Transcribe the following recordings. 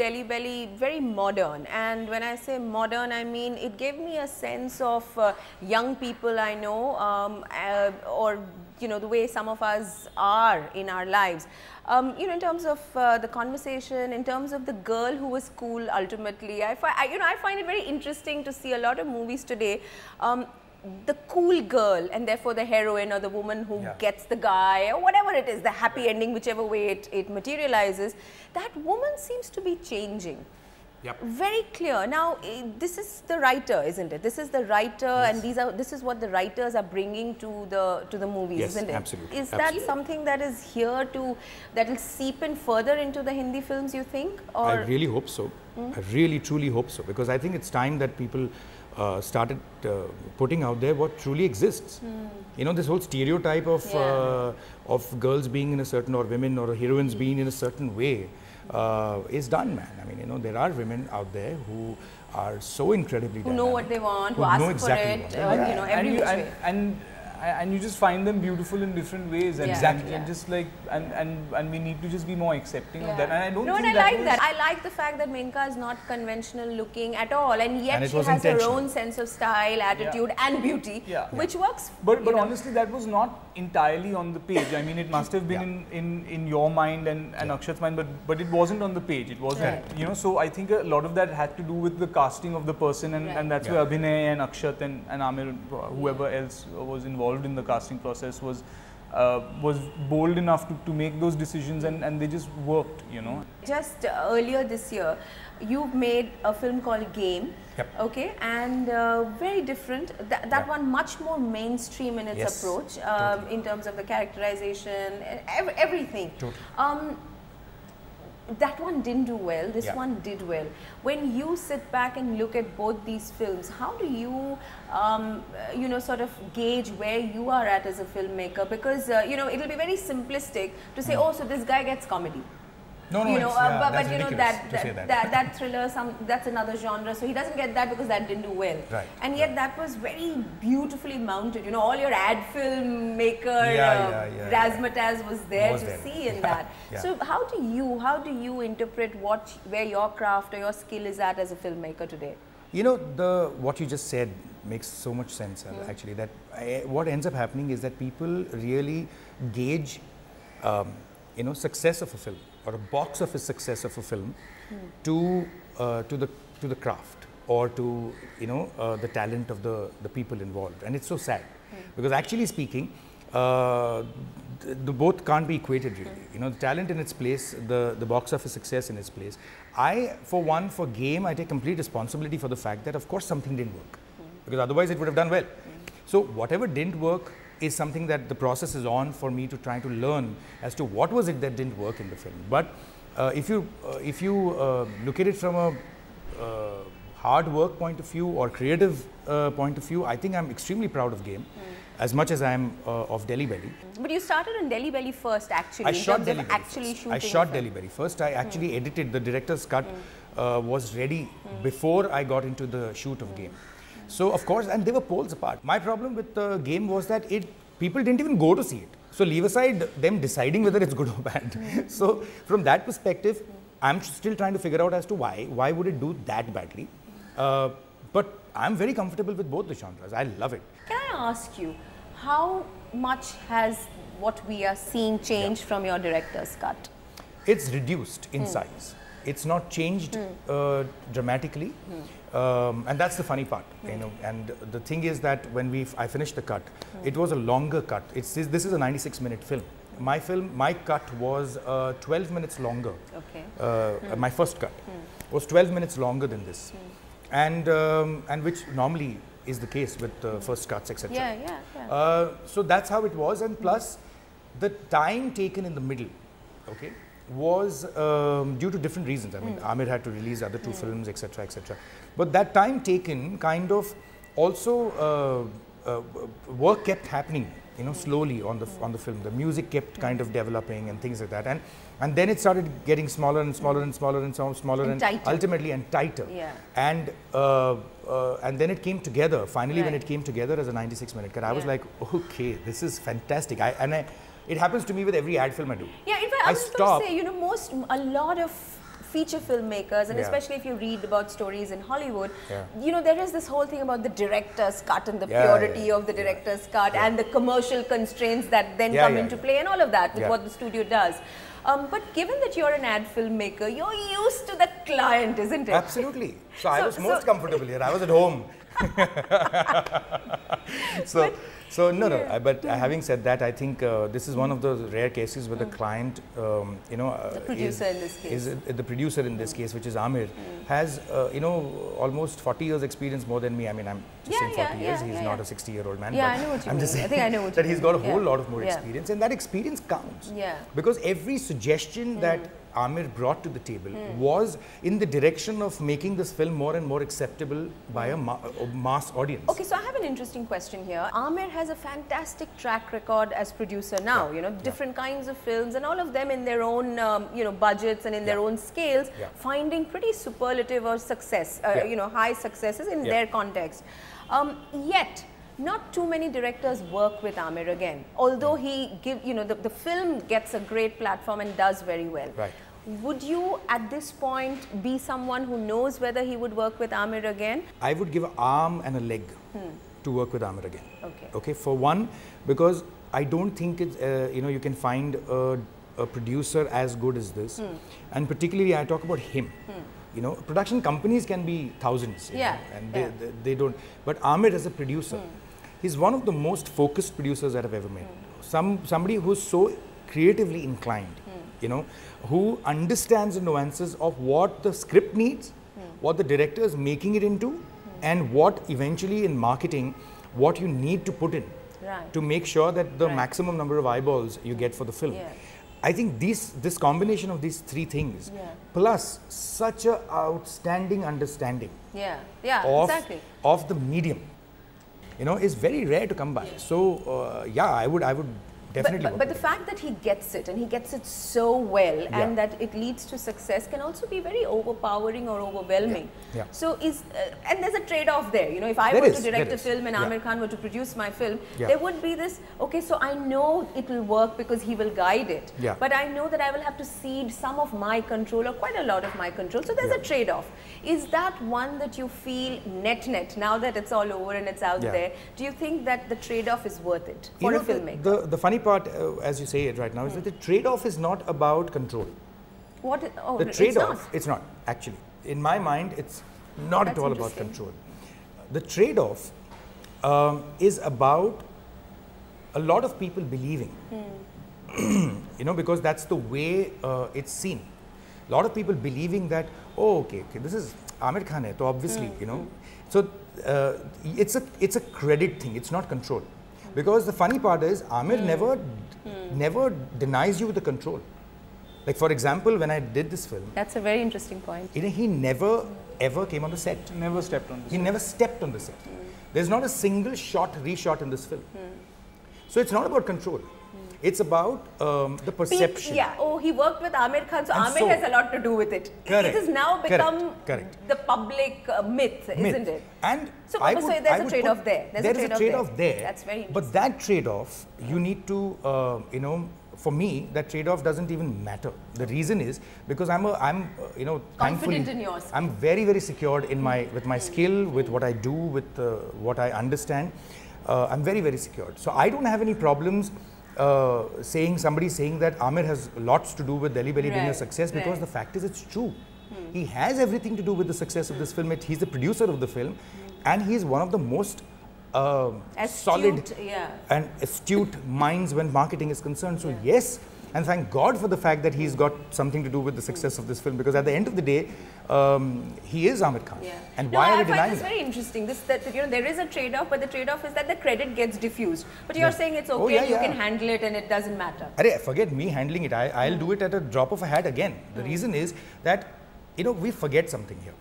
Delhi Belly very modern, and when I say modern, I mean it gave me a sense of young people I know, or you know, the way some of us are in our lives. You know, in terms of the conversation, in terms of the girl who was cool ultimately, I find it very interesting to see a lot of movies today. The cool girl, and therefore the heroine or the woman who gets the guy, or whatever it is, the happy ending, whichever way it materializes, that woman seems to be changing. Yep. Very clear. Now, this is the writer, isn't it? This is the writer, and this is what the writers are bringing to the movies, isn't it? Absolutely. Is that something that is here that will seep in further into the Hindi films, you think? Or I really hope so. I really, truly hope so, because I think it's time that people started putting out there what truly exists. You know, this whole stereotype of girls being in a certain, or women or heroines being in a certain way is done, man. I mean, you know, there are women out there who are so incredibly who know what they want, who ask for it, you know, every which way. And you just find them beautiful in different ways, and exactly, and just like and we need to just be more accepting of that. And I don't think and I like that. I like the fact that Menka is not conventional looking at all, and yet she has her own sense of style, attitude, and beauty, which works. But honestly, that was not entirely on the page. I mean, it must have been in your mind and Akshat's mind, but it wasn't on the page. It wasn't, you know. So I think a lot of that had to do with the casting of the person, and that's where Abhinay and Akshat and Amir, whoever else was involved in the casting process, was bold enough to make those decisions, and they just worked, you know. Just earlier this year, you made a film called Game, okay, and very different. That one much more mainstream in its approach, in terms of the characterization, everything. That one didn't do well, this one did well. When you sit back and look at both these films, how do you, you know, sort of gauge where you are at as a filmmaker? Because, you know, it'll be very simplistic to say, oh, so this guy gets comedy. No, you know, but you know, that thriller, that's another genre, so he doesn't get that because that didn't do well. Right. And yet that was very beautifully mounted. You know, all your ad film maker razzmatazz was there to see in that. So how do you interpret where your craft or your skill is at as a filmmaker today? You know, what you just said makes so much sense, actually. That what ends up happening is that people really gauge, you know, success of a film, or a box office success of a film, to the craft, or to, you know, the talent of the people involved, and it's so sad, because actually speaking, the both can't be equated really. You know, the talent in its place, the box office success in its place. For Game, I take complete responsibility for the fact that of course something didn't work, because otherwise it would have done well. So whatever didn't work is something that the process is on for me to try to learn as to what was it that didn't work in the film. But if you look at it from a hard work point of view or creative point of view, I think I'm extremely proud of Game, as much as I am of Delhi Belly. But you started on Delhi Belly first, actually. I shot Delhi Belly first. I shot Delhi Belly first. I actually edited. The director's cut was ready before I got into the shoot of Game. So of course, and they were poles apart. My problem with the Game was that people didn't even go to see it. So leave aside them deciding whether it's good or bad. So from that perspective, I'm still trying to figure out as to why would it do that badly. But I'm very comfortable with both the genres. I love it. Can I ask you, how much has what we are seeing changed from your director's cut? It's reduced in size. It's not changed dramatically, and that's the funny part, you know. And the thing is that when I finished the cut, it was a longer cut. This is a 96-minute film. My cut was 12 minutes longer. Okay. My first cut was 12 minutes longer than this, and which normally is the case with first cuts, etc. So that's how it was, and plus the time taken in the middle, okay, was due to different reasons. I mean, Amir had to release other two films, etc., etc. But that time taken kind of also work kept happening, you know, slowly on the film. The music kept kind of developing and things like that, and then it started getting smaller and smaller and smaller and smaller and ultimately and tighter. And then it came together. Finally, when it came together as a 96-minute cut, I was like, okay, this is fantastic. It happens to me with every ad film I do. Yeah, in fact, I was going to say, you know, a lot of feature filmmakers, and especially if you read about stories in Hollywood, you know, there is this whole thing about the director's cut and the purity of the director's cut and the commercial constraints that then come into play and all of that with what the studio does. But given that you're an ad filmmaker, you're used to the client, isn't it? Absolutely. So I was most comfortable here. I was at home. But having said that, I think this is one of those rare cases where the client, you know, the producer in this case, is the producer in this case, which is Amir, has you know, almost 40 years experience more than me. I mean, I'm just saying 40 years. He's not a 60-year-old man. Yeah, I know what you mean. Just saying I think I know what you that mean. he's got a whole lot of more experience, and that experience counts. Yeah. Because every suggestion that Amir brought to the table was in the direction of making this film more and more acceptable by a mass audience. Okay, so I have an interesting question here. Amir has a fantastic track record as producer now, you know, different kinds of films, and all of them in their own, you know, budgets and in their own scales, finding pretty superlative or success, you know, high successes in their context. Yet, not too many directors work with Amir again, although you know, the film gets a great platform and does very well. Right. Would you, at this point, be someone who knows whether he would work with Amir again? I would give an arm and a leg to work with Amir again. Okay. Okay. For one, because I don't think it's, you know, you can find a producer as good as this, and particularly I talk about him. You know, production companies can be thousands, you know, and they don't. But Amir as a producer, he's one of the most focused producers that I've ever met. Somebody who's so creatively inclined, you know, who understands the nuances of what the script needs, what the director is making it into, and what eventually in marketing, what you need to put in to make sure that the maximum number of eyeballs you get for the film. I think this combination of these three things, plus such a outstanding understanding of the medium, you know, is very rare to come by. So I would definitely. But the fact that he gets it, and he gets it so well, and that it leads to success, can also be very overpowering or overwhelming. So and there's a trade-off there. You know, if I were to direct a film and Amir Khan were to produce my film, there would be this. Okay, so I know it will work because he will guide it. But I know that I will have to cede some of my control, or quite a lot of my control. So there's a trade-off. Is that one that you feel net now that it's all over and it's out there? Do you think that the trade-off is worth it for a filmmaker? The funny part, as you say it right now, is that the trade-off is not about control. The trade-off, it's not actually. In my mind, it's not at all about control. The trade-off is about a lot of people believing, you know, because that's the way it's seen. A lot of people believing that, oh, okay, this is Amir Khan hai, so obviously, you know. So it's a credit thing. It's not control. Because the funny part is, Amir never denies you the control. Like, for example, when I did this film, that's a very interesting point. He never ever came on the set. Never stepped on the set. He never stepped on the set. There's not a single shot reshot in this film. So it's not about control. It's about the perception. Oh, he worked with Amir Khan, so Amir has a lot to do with it. Correct. It has now become the public myth, isn't it? And so there's a trade-off there. There's a trade-off there. That's very interesting. But that trade-off, you need to, you know, for me, that trade-off doesn't even matter. The reason is because I'm you know, confident in yours. I'm very, very secured in with my skill, with what I do, with what I understand. I'm very, very secured. So I don't have any problems somebody saying that Amir has lots to do with Delhi Belly being a success, because the fact is it's true. He has everything to do with the success of this film. He's the producer of the film, and he's one of the most solid and astute minds when marketing is concerned. So yes, and thank God for the fact that he's got something to do with the success of this film, because at the end of the day, he is Amir Khan. And why are we denying it? I find this very interesting. That you know, there is a trade-off, but the trade-off is that the credit gets diffused. But you're saying it's okay, you can handle it, and it doesn't matter. Forget me handling it. I'll do it at a drop of a hat again. The reason is that, you know, we forget something here.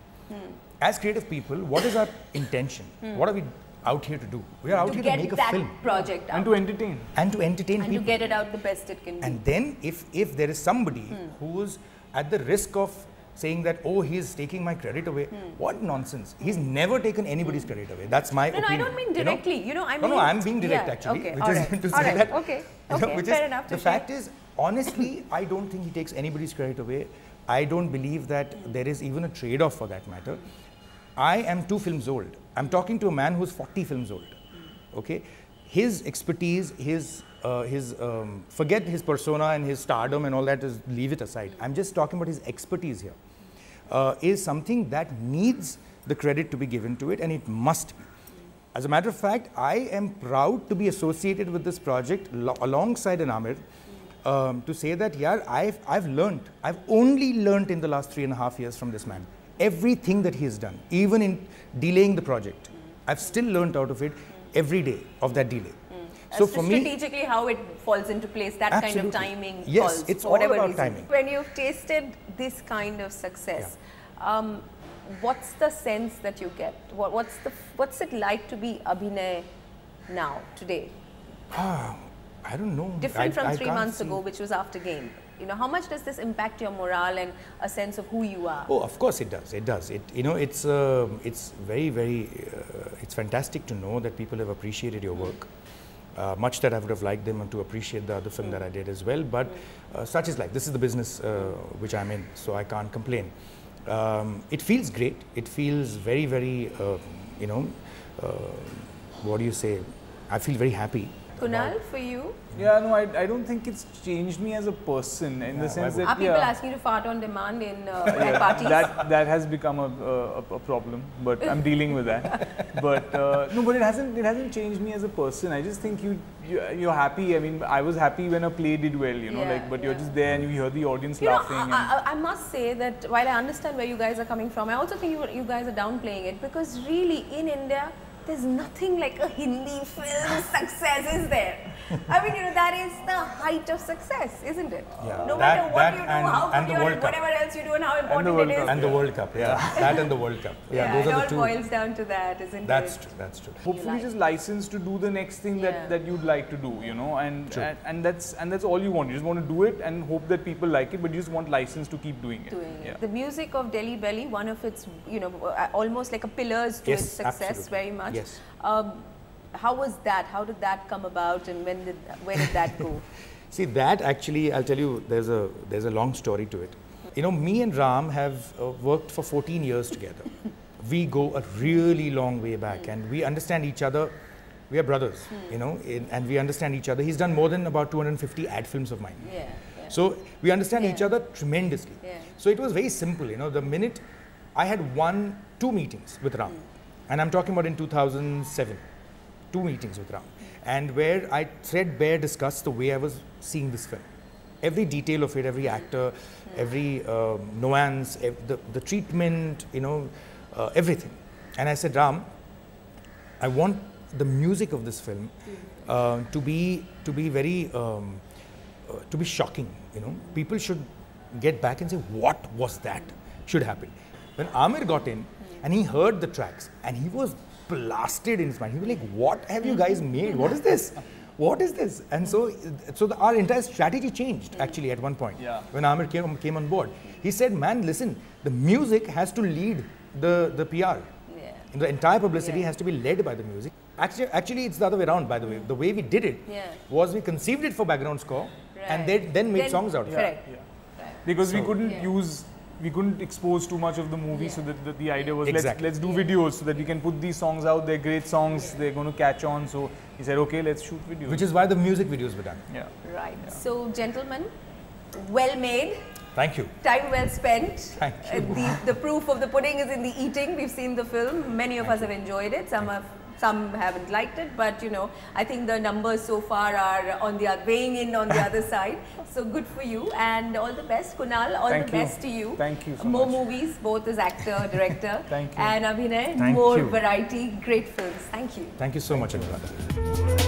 As creative people, what is our intention? What are we out here to do? We are out here to make a film. Project out. And to entertain. And to entertain people. And to get it out the best it can be. And then if there is somebody who's at the risk of saying that, oh, he's taking my credit away, what nonsense. He's never taken anybody's credit away. That's my opinion. No, I don't mean directly. You know, I mean... No, I'm being direct actually. Okay, which is to say that, okay, fair enough. The fact is, honestly, I don't think he takes anybody's credit away. I don't believe that there is even a trade-off for that matter. I am 2 films old. I'm talking to a man who's 40 films old. Okay, his expertise, forget his persona and his stardom and all that, is leave it aside. I'm just talking about his expertise here. Is something that needs the credit to be given to it, and it must be. As a matter of fact, I am proud to be associated with this project alongside an Amir, to say that, yeah, I've learned. I've only learned in the last 3.5 years from this man. Everything that he has done, even in delaying the project, I've still learned out of it every day of that delay. So for me, strategically, how it falls into place, that kind of timing. Yes, it's all about timing. When you've tasted this kind of success, what's the sense that you get? What's it like to be Abhinay now, today? I don't know. Different from 3 months ago, which was after Game. You know, how much does this impact your morale and a sense of who you are? Oh, of course it does. It does. It's very, very, it's fantastic to know that people have appreciated your work. Much that I would have liked them to appreciate the other film that I did as well. But such is life. This is the business which I'm in, so I can't complain. It feels great. It feels very, very, what do you say? I feel very happy. Kunal, for you? Yeah, no, I don't think it's changed me as a person in the sense that... Are people asking you to fart on demand in at parties? That has become a problem, but I'm dealing with that. But no, but it hasn't changed me as a person. I just think you're happy. I mean, I was happy when a play did well, you know, but you're just there and you hear the audience laughing. I must say that while I understand where you guys are coming from, I also think you guys are downplaying it, because really in India, there's nothing like a Hindi film success, is there? I mean, that is the height of success, isn't it? Yeah. No matter what you do, how good you are, whatever else you do, and how important it is. And the World Cup, that and the World Cup. Yeah, those are the two. It all boils down to that, isn't it? That's true, that's true. Hopefully just license to do the next thing that you'd like to do, you know, and that's all you want. You just want to do it and hope that people like it, but you just want license to keep doing it. The music of Delhi Belly, one of its, almost like a pillars to its success, very much. Yes. How was that? How did that come about, and where did that go? See, that actually, I'll tell you, there's a long story to it. You know, me and Ram have worked for 14 years together. We go a really long way back, and we understand each other. We are brothers, you know, and we understand each other. He's done more than about 250 ad films of mine. So we understand each other tremendously. So it was very simple, you know. The minute I had 2 meetings with Ram, and I'm talking about in 2007. 2 meetings with Ram, and where I threadbare discussed the way I was seeing this film. Every detail of it, every actor, every nuance, the treatment, you know, everything. And I said, Ram, I want the music of this film to be very, to be shocking, you know. People should get back and say, what was that? Should happen. When Amir got in and he heard the tracks, and he was blasted in his mind. He was like, what have you guys made? What is this? What is this? And so our entire strategy changed actually at one point when Amir came on board. He said, man, listen, the music has to lead the PR. The entire publicity has to be led by the music. Actually, it's the other way around, by the way. The way we did it was we conceived it for background score and then made songs out of it. Because we couldn't expose too much of the movie, so that the idea was let's do videos so that we can put these songs out. They're great songs, they're going to catch on. So he said, okay, let's shoot videos. Which is why the music videos were done. So gentlemen, well made. Thank you. Time well spent. Thank you. The proof of the pudding is in the eating. We've seen the film. Many of us have enjoyed it. Some haven't liked it, but I think the numbers so far are weighing in on the other side. So good for you, and all the best, Kunal. All the best to you. Thank you so More much. movies, both as actor, director. Thank you. And Abhinay, Thank more you. variety, great films. Thank you. Thank you so much, Anuradha.